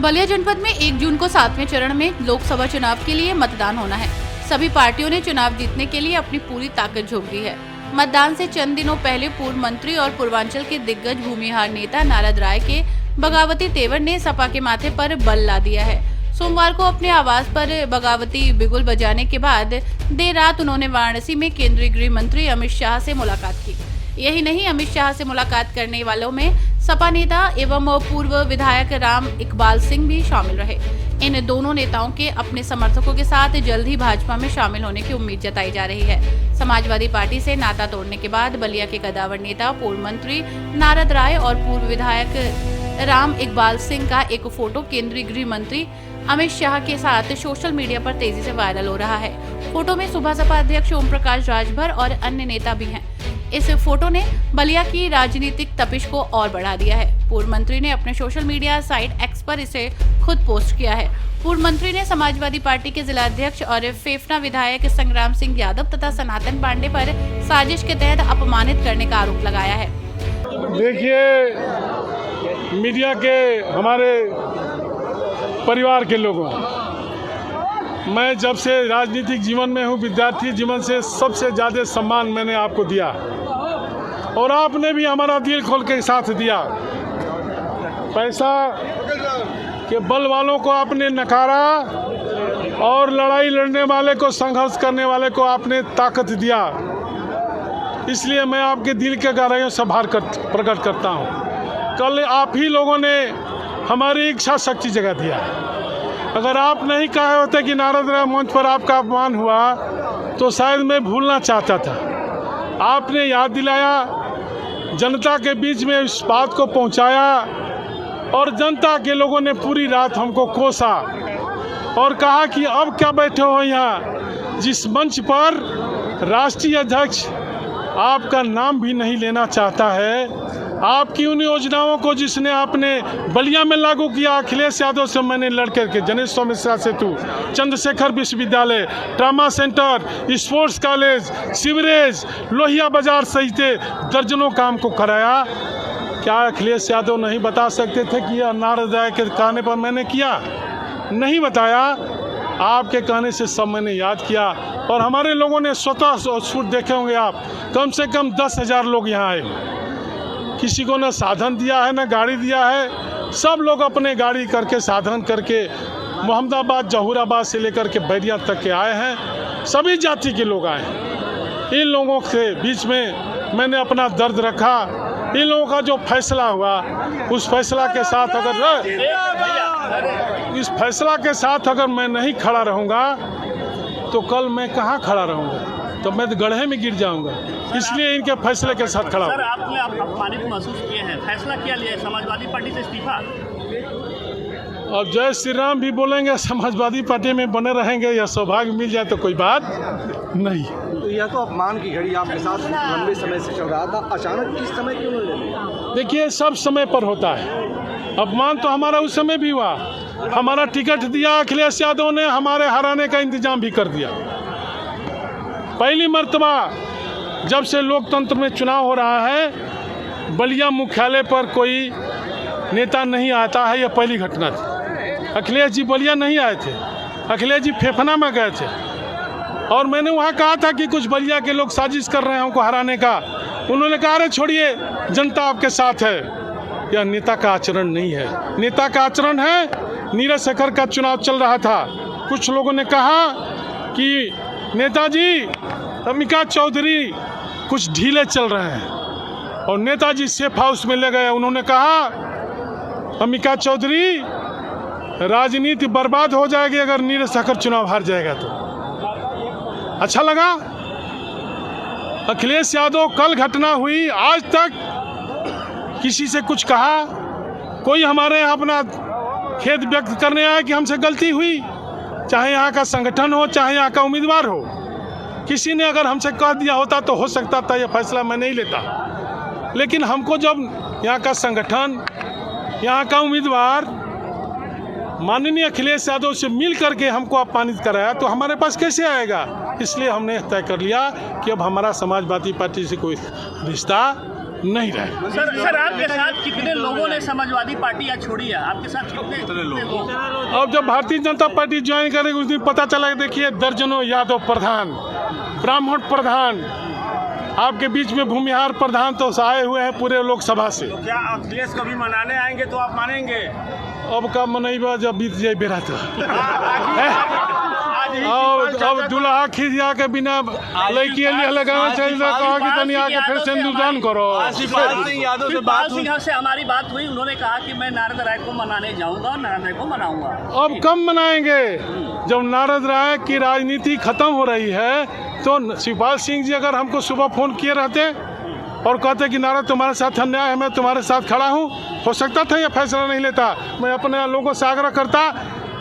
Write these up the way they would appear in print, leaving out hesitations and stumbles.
बलिया जनपद में 1 जून को 7वें चरण में लोकसभा चुनाव के लिए मतदान होना है। सभी पार्टियों ने चुनाव जीतने के लिए अपनी पूरी ताकत झोंक दी है। मतदान से चंद दिनों पहले पूर्व मंत्री और पूर्वांचल के दिग्गज भूमिहार नेता नारद राय के बगावती तेवर ने सपा के माथे पर बल ला दिया है। सोमवार को अपने आवास पर बगावती बिगुल बजाने के बाद देर रात उन्होंने वाराणसी में केंद्रीय गृह मंत्री अमित शाह से मुलाकात की। यही नहीं, अमित शाह से मुलाकात करने वालों में सपा नेता एवं पूर्व विधायक राम इकबाल सिंह भी शामिल रहे। इन दोनों नेताओं के अपने समर्थकों के साथ जल्द ही भाजपा में शामिल होने की उम्मीद जताई जा रही है। समाजवादी पार्टी से नाता तोड़ने के बाद बलिया के कदावर नेता पूर्व मंत्री नारद राय और पूर्व विधायक राम इकबाल सिंह का एक फोटो केंद्रीय गृह मंत्री अमित शाह के साथ सोशल मीडिया पर तेजी से वायरल हो रहा है। फोटो में सुबह सपा अध्यक्ष ओम प्रकाश राजभर और अन्य नेता भी हैं। इस फोटो ने बलिया की राजनीतिक तपिश को और बढ़ा दिया है। पूर्व मंत्री ने अपने सोशल मीडिया साइट एक्स पर इसे खुद पोस्ट किया है। पूर्व मंत्री ने समाजवादी पार्टी के जिला अध्यक्ष और फेफना विधायक संग्राम सिंह यादव तथा सनातन पांडे पर साजिश के तहत अपमानित करने का आरोप लगाया है। देखिए, मीडिया के हमारे परिवार के लोगों, मैं जब से राजनीतिक जीवन में हूँ, विद्यार्थी जीवन से सबसे ज़्यादा सम्मान मैंने आपको दिया और आपने भी हमारा दिल खोल के साथ दिया। पैसा के बल वालों को आपने नकारा और लड़ाई लड़ने वाले को, संघर्ष करने वाले को आपने ताकत दिया। इसलिए मैं आपके दिल के गहराइयों से आभार प्रकट करता हूँ। कल आप ही लोगों ने हमारी इच्छा शक्ति जगा दिया। अगर आप नहीं कहे होते कि नारद राय मंच पर आपका अपमान हुआ तो शायद मैं भूलना चाहता था। आपने याद दिलाया, जनता के बीच में इस बात को पहुंचाया और जनता के लोगों ने पूरी रात हमको कोसा और कहा कि अब क्या बैठे हो यहाँ, जिस मंच पर राष्ट्रीय अध्यक्ष आपका नाम भी नहीं लेना चाहता है। आपकी उन योजनाओं को जिसने आपने बलिया में लागू किया, अखिलेश यादव से मैंने लड़ करके जनेश्वर मिश्रा सेतु, चंद्रशेखर विश्वविद्यालय, trauma centre, sports college, sewerage, Lohia बाजार सहित दर्जनों काम को कराया। क्या अखिलेश यादव नहीं बता सकते थे कि यह नारद राय के कहने पर मैंने किया? नहीं बताया। आपके कहने से सब मैंने याद किया और हमारे लोगों ने स्वतः शूट देखे होंगे आप, कम से कम 10,000 लोग यहाँ आए। किसी को न साधन दिया है न गाड़ी दिया है। सब लोग अपने गाड़ी करके, साधन करके मोहम्मदाबाद, जहूराबाद से लेकर के बैरिया तक के आए हैं। सभी जाति के लोग आए हैं। इन लोगों के बीच में मैंने अपना दर्द रखा। इन लोगों का जो फैसला हुआ, उस फैसला के साथ अगर मैं नहीं खड़ा रहूँगा तो कल मैं कहाँ खड़ा रहूँगा? तो मैं तो गड्ढे में गिर जाऊंगा। इसलिए इनके फैसले के साथ खड़ा हूं। सर, आपने अपमानित महसूस किए हैं, फैसला क्या लिया है? समाजवादी पार्टी से इस्तीफा। और जय श्री राम भी बोलेंगे, समाजवादी पार्टी में बने रहेंगे, या सौभाग्य मिल जाए तो कोई बात नहीं। तो यह तो अपमान की घड़ी आपके साथ लंबे समय से चल रहा था, अचानक किस समय क्यों ले लिया? देखिए, सब समय पर होता है। अपमान तो हमारा उस समय भी हुआ। हमारा टिकट दिया अखिलेश यादव ने, हमारे हराने का इंतजाम भी कर दिया। पहली मर्तबा जब से लोकतंत्र में चुनाव हो रहा है, बलिया मुख्यालय पर कोई नेता नहीं आता है, यह पहली घटना थी। अखिलेश जी बलिया नहीं आए थे, अखिलेश जी फेफना में गए थे और मैंने वहाँ कहा था कि कुछ बलिया के लोग साजिश कर रहे हैं हमको हराने का। उन्होंने कहा, अरे छोड़िए, जनता आपके साथ है। यह नेता का आचरण नहीं है। नेता का आचरण है, नीरज शेखर का चुनाव चल रहा था, कुछ लोगों ने कहा कि नेताजी अमिका चौधरी कुछ ढीले चल रहे हैं और नेताजी सेफ हाउस में ले गए। उन्होंने कहा, अमिका चौधरी, राजनीति बर्बाद हो जाएगी अगर नीरज शेखर चुनाव हार जाएगा तो। अच्छा लगा। अखिलेश यादव, कल घटना हुई, आज तक किसी से कुछ कहा? कोई हमारे यहाँ अपना खेद व्यक्त करने आया कि हमसे गलती हुई? चाहे यहाँ का संगठन हो, चाहे यहाँ का उम्मीदवार हो, किसी ने अगर हमसे कह दिया होता तो हो सकता था यह फैसला मैं नहीं लेता। लेकिन हमको जब यहाँ का संगठन, यहाँ का उम्मीदवार माननीय अखिलेश यादव से मिल करके हमको अपमानित कराया तो हमारे पास कैसे आएगा? इसलिए हमने तय कर लिया कि अब हमारा समाजवादी पार्टी से कोई रिश्ता नहीं रहे। सर आपके साथ कितने लोगों ने समाजवादी पार्टी आज छोड़ी है? आपके साथ कितने लोग? अब जब भारतीय जनता पार्टी ज्वाइन करेगी उस दिन पता चला। देखिए दर्जनों यादव प्रधान, ब्राह्मण प्रधान, आपके बीच में भूमिहार प्रधान तो आए हुए हैं पूरे लोकसभा से। तो क्या अखिलेश को भी मनाने आएंगे तो आप मानेंगे? अब का मनैबा जब बीत जाए बेरा तो अब दूल्हा खिसिया के बिना लड़की लगाना चाहिए। कहा कि तनी आके फिर सिंदूरदान करो। शिवपाल सिंह यादव से बात हुई। सिंह से हमारी बात हुई, उन्होंने कहा कि मैं नारद राय को मनाने जाऊंगा और नारद राय को मनाऊंगा। अब कम मनाएंगे जब नारद राय की राजनीति खत्म हो रही है। तो शिवपाल सिंह जी अगर हमको सुबह फोन किए रहते और कहते कि नारद तुम्हारे साथ अन्याय है, मैं तुम्हारे साथ खड़ा हूँ, हो सकता था यह फैसला नहीं लेता। मैं अपने लोगों से आग्रह करता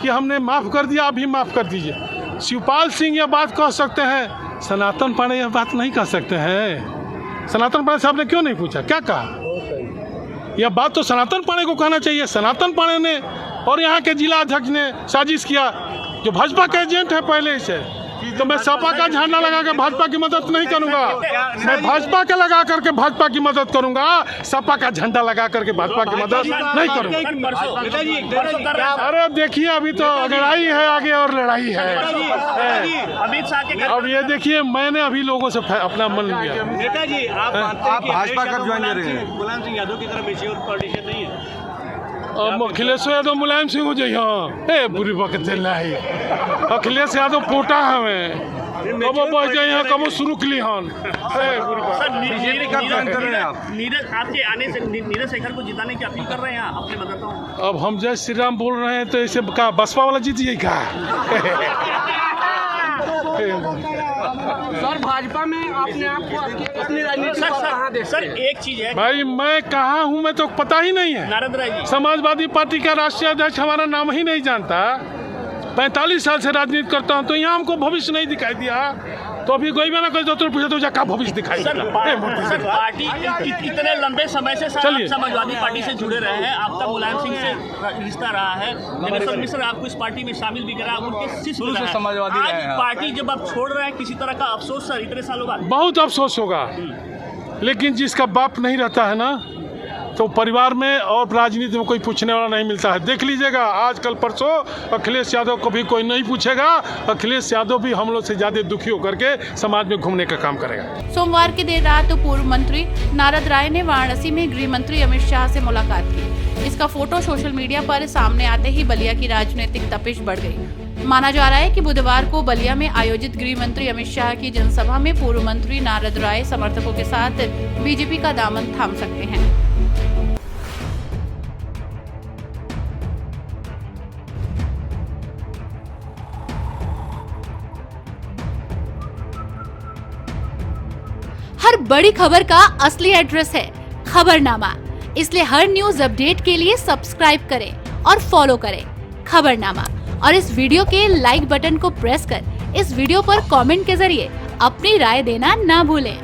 कि हमने माफ़ कर दिया, अभी माफ़ कर दीजिए। शिवपाल सिंह यह बात कह सकते हैं, सनातन पांडे यह बात नहीं कह सकते हैं। सनातन पांडे साहब ने क्यों नहीं पूछा, क्या कहा? यह बात तो सनातन पांडे को कहना चाहिए। सनातन पांडे ने और यहाँ के जिला अध्यक्ष ने साजिश किया, जो भाजपा के एजेंट है पहले से। तो मैं सपा का झंडा लगा कर भाजपा की मदद नहीं करूंगा। मैं भाजपा के लगा करके भाजपा की मदद करूंगा, सपा का झंडा लगा करके भाजपा की मदद नहीं करूंगा। अरे देखिए अभी तो लड़ाई है आगे और लड़ाई है। अमित शाह के अब ये देखिए मैंने अभी लोगों से अपना मन लिया। नेताजी आप मानते हैं कि भाजपा कब ज्वाइन कर रहे हैं? मुलायम सिंह यादव की तरफ मेच्योर पॉलिटिशियन नहीं है? अब अखिलेश यादव मुलायम सिंह हो जाइए। बुरी वक्त नहीं, अखिलेश यादव पोटा हमें अब बढ़ जाए यहाँ कब शुरू के लिए हन। बीजेपी कब ज्वाइन कर रहे हैं आप? नीरज आपके आने से नीरज शेखर को जिताने की अपील कर रहे हैं अपने मतदाताओं? अब हम जय श्री राम बोल रहे हैं तो ऐसे का बसपा वाला जीत जाइए का? सर भाजपा में आपने आपको अपनी राजनीति कहाँ देखते सर हैं? एक चीज है, भाई मैं कहाँ हूँ मैं तो पता ही नहीं है। नारद राय जी समाजवादी पार्टी का राष्ट्रीय अध्यक्ष हमारा नाम ही नहीं जानता। 45 साल से राजनीति करता हूँ तो यहाँ हमको भविष्य नहीं दिखाई दिया। तो अभी कोई भी ना कोई तो पूछे तो क्या भविष्य दिखाई सर दिया? पार्टी इतने लंबे समय से सर आप समाजवादी पार्टी से जुड़े रहे हैं, आपका मुलायम सिंह से रिश्ता रहा है, जगेश्वर मिश्र आपको इस पार्टी में शामिल भी करा, उनके शिष्य रहे हैं। समाजवादी आज रहे हैं। पार्टी जब आप छोड़ रहे हैं, किसी तरह का अफसोस सर इतने सालों बाद? बहुत अफसोस होगा, लेकिन जिसका बाप नहीं रहता है ना तो परिवार में और राजनीति में कोई पूछने वाला नहीं मिलता है। देख लीजिएगा आजकल परसों अखिलेश यादव को भी कोई नहीं पूछेगा। अखिलेश यादव भी हम लोग से ज्यादा दुखी होकर के समाज में घूमने का काम करेगा। सोमवार की देर रात पूर्व मंत्री नारद राय ने वाराणसी में गृह मंत्री अमित शाह से मुलाकात की। इसका फोटो सोशल मीडिया पर सामने आते ही बलिया की राजनीतिक तपिश बढ़ गई। माना जा रहा है कि बुधवार को बलिया में आयोजित गृह मंत्री अमित शाह की जनसभा में पूर्व मंत्री नारद राय समर्थकों के साथ बीजेपी का दामन थाम सकते हैं। हर बड़ी खबर का असली एड्रेस है खबरनामा, इसलिए हर न्यूज अपडेट के लिए सब्सक्राइब करें और फॉलो करें खबरनामा। और इस वीडियो के लाइक बटन को प्रेस कर इस वीडियो पर कमेंट के जरिए अपनी राय देना ना भूलें।